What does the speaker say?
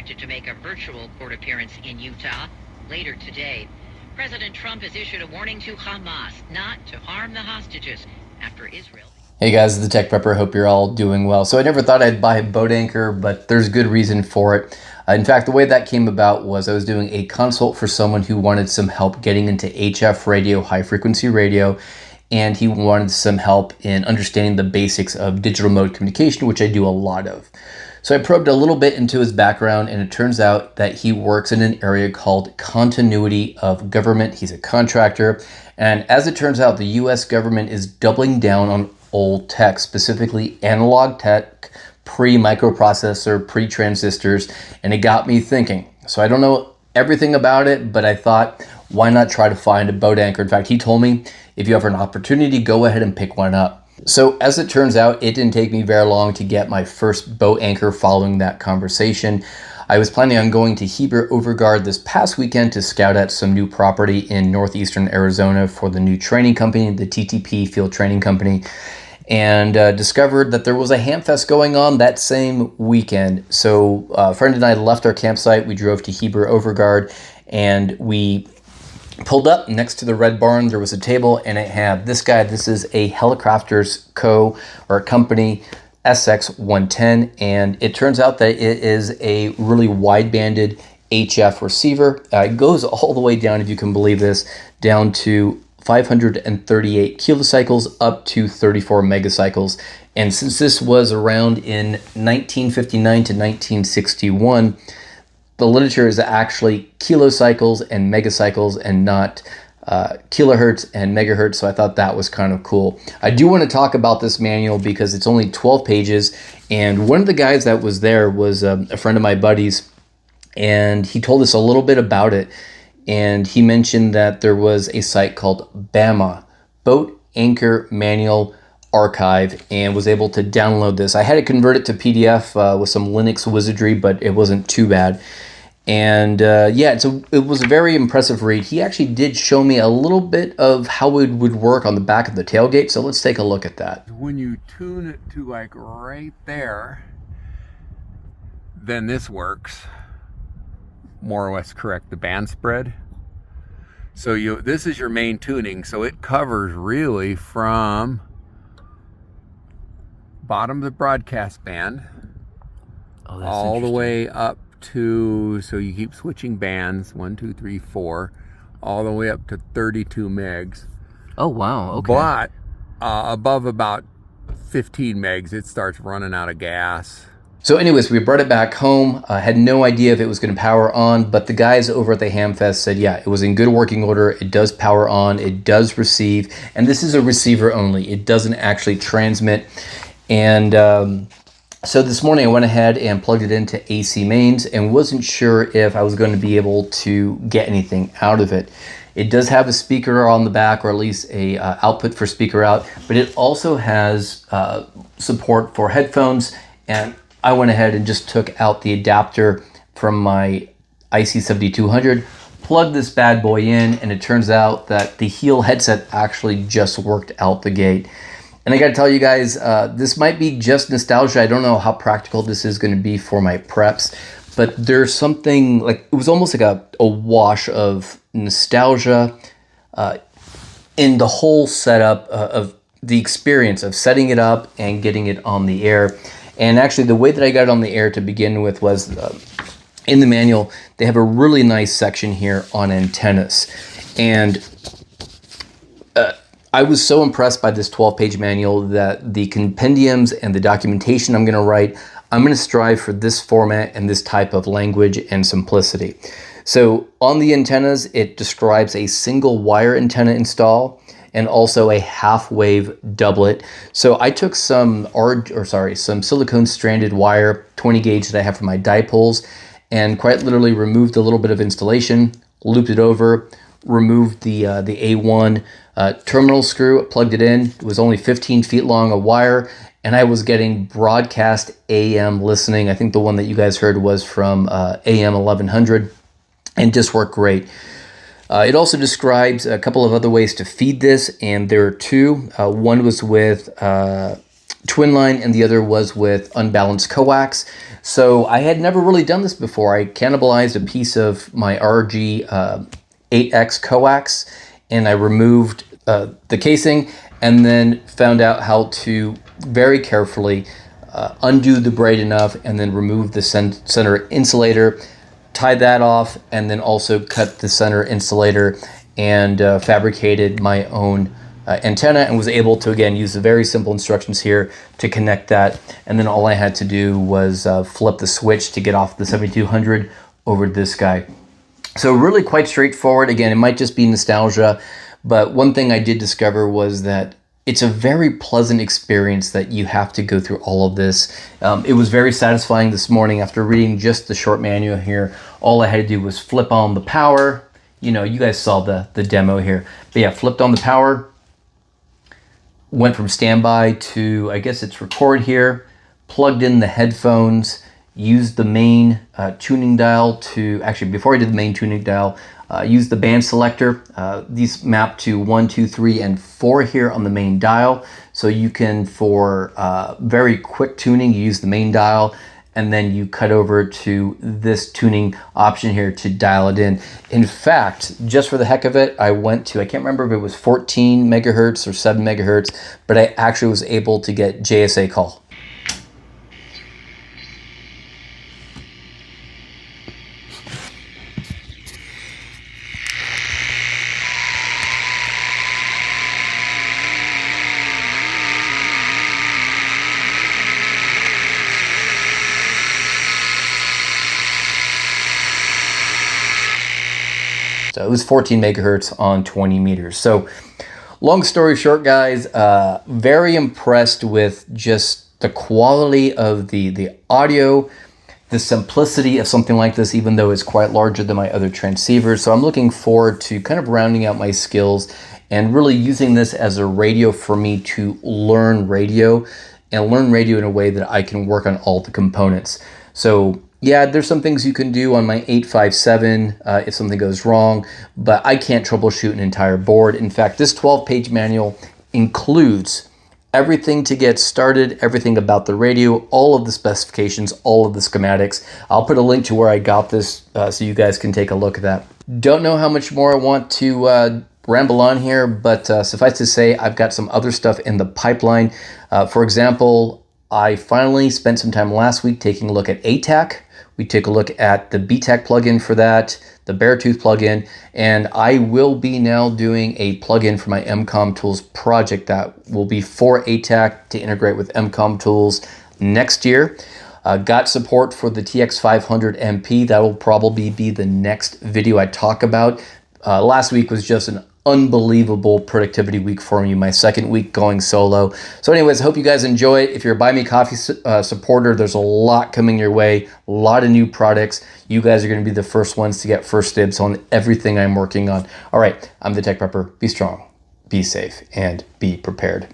expected to make a virtual court appearance in Utah later today. President Trump has issued a warning to Hamas not to harm the hostages after Israel. Hey guys, the Tech Prepper. Hope you're all doing well. So I never thought I'd buy a boat anchor, but there's good reason for it. In fact, the way that came about was I was doing a consult for someone who wanted some help getting into HF radio, high frequency radio, and he wanted some help in understanding the basics of digital mode communication, which I do a lot of. So I probed a little bit into his background, and it turns out that he works in an area called continuity of government. He's a contractor, and as it turns out, the US government is doubling down on old tech, specifically analog tech, pre-microprocessor, pre-transistors, and it got me thinking. So I don't know everything about it, but I thought, why not try to find a boat anchor? In fact, he told me, if you have an opportunity, go ahead and pick one up. So as it turns out, it didn't take me very long to get my first boat anchor following that conversation. I was planning on going to Heber Overguard this past weekend to scout out some new property in northeastern Arizona for the new training company, the TTP Field Training Company, and discovered that there was a hamfest going on that same weekend. So a friend and I left our campsite. We drove to Heber Overguard, and we pulled up next to the Red Barn. There was a table, and it had this guy. This is a Hallicrafters Co, or a company, SX-110, and it turns out that it is a really wide-banded HF receiver. It goes all the way down, if you can believe this, down to 538 kilocycles up to 34 megacycles. And since this was around in 1959 to 1961, the literature is actually kilocycles and megacycles and not kilohertz and megahertz, so I thought that was kind of cool. I do want to talk about this manual because it's only 12 pages, and one of the guys that was there was a friend of my buddy's, and he told us a little bit about it, and he mentioned that there was a site called BAMA, Boat Anchor Manual Archive, and was able to download this. I had to convert it to PDF with some Linux wizardry, but it wasn't too bad. And yeah, it was a very impressive read. He actually did show me a little bit of how it would work on the back of the tailgate, so let's take a look at that. When you tune it to like right there, then this works. More or less correct the band spread. So this is your main tuning, so it covers really from bottom of the broadcast band all the way up to, so you keep switching bands, 1, 2, 3, 4, all the way up to 32 megs. Oh wow, okay. But above about 15 megs, it starts running out of gas. So anyways, we brought it back home. I had no idea if it was going to power on, but the guys over at the Hamfest said, yeah, it was in good working order. It does power on, it does receive, and this is a receiver only. It doesn't actually transmit. And so this morning I went ahead and plugged it into AC mains and wasn't sure if I was going to be able to get anything out of it. It does have a speaker on the back, or at least a output for speaker out, but it also has support for headphones, and I went ahead and just took out the adapter from my IC7200, plugged this bad boy in, and it turns out that the heel headset actually just worked out the gate. And I gotta tell you guys, this might be just nostalgia. I don't know how practical this is gonna be for my preps, but there's something like, it was almost like a wash of nostalgia in the whole setup of the experience of setting it up and getting it on the air. And actually, the way that I got it on the air to begin with was in the manual, they have a really nice section here on antennas. And I was so impressed by this 12-page manual that the compendiums and the documentation I'm going to write, I'm going to strive for this format and this type of language and simplicity. So on the antennas, it describes a single wire antenna install and also a half-wave doublet. So I took some silicone stranded wire, 20 gauge that I have for my dipoles, and quite literally removed a little bit of installation, looped it over, removed the A1 terminal screw, plugged it in. It was only 15 feet long a wire, and I was getting broadcast AM listening. I think the one that you guys heard was from AM 1100, and just worked great. It also describes a couple of other ways to feed this, and there are two. One was with twin line, and the other was with unbalanced coax. So I had never really done this before. I cannibalized a piece of my RG 8X coax, and I removed the casing, and then found out how to very carefully undo the braid enough, and then remove the center insulator, tie that off, and then also cut the center insulator, and fabricated my own antenna, and was able to, again, use the very simple instructions here to connect that. And then all I had to do was flip the switch to get off the 7200 over to this guy. So really quite straightforward. Again, it might just be nostalgia, but one thing I did discover was that it's a very pleasant experience that you have to go through all of this. It was very satisfying this morning after reading just the short manual here. All I had to do was flip on the power. You know, you guys saw the demo here. But yeah, flipped on the power, went from standby to, I guess it's record here, plugged in the headphones, used the main tuning dial to, actually before I did the main tuning dial, used the band selector. These map to 1, 2, 3, and 4 here on the main dial. So you can, for very quick tuning, you use the main dial, and then you cut over to this tuning option here to dial it in. In fact, just for the heck of it, I went to, I can't remember if it was 14 megahertz or 7 megahertz, but I actually was able to get JSA call. So it was 14 megahertz on 20 meters. So long story short, guys, very impressed with just the quality of the audio, the simplicity of something like this, even though it's quite larger than my other transceivers. So I'm looking forward to kind of rounding out my skills and really using this as a radio for me to learn radio, and learn radio in a way that I can work on all the components. So yeah, there's some things you can do on my 857 if something goes wrong, but I can't troubleshoot an entire board. In fact, this 12-page manual includes everything to get started, everything about the radio, all of the specifications, all of the schematics. I'll put a link to where I got this so you guys can take a look at that. Don't know how much more I want to ramble on here, but suffice to say, I've got some other stuff in the pipeline. For example, I finally spent some time last week taking a look at ATAC. We took a look at the BTAC plugin for that, the Beartooth plugin, and I will be now doing a plugin for my MCOM Tools project that will be for ATAC to integrate with MCOM Tools next year. Got support for the TX500 MP. That will probably be the next video I talk about. Last week was just an unbelievable productivity week for me, my second week going solo. So anyways, I hope you guys enjoy it. If you're a Buy Me Coffee supporter, there's a lot coming your way, a lot of new products. You guys are going to be the first ones to get first dibs on everything I'm working on. All right, I'm the Tech Prepper. Be strong, be safe, and be prepared.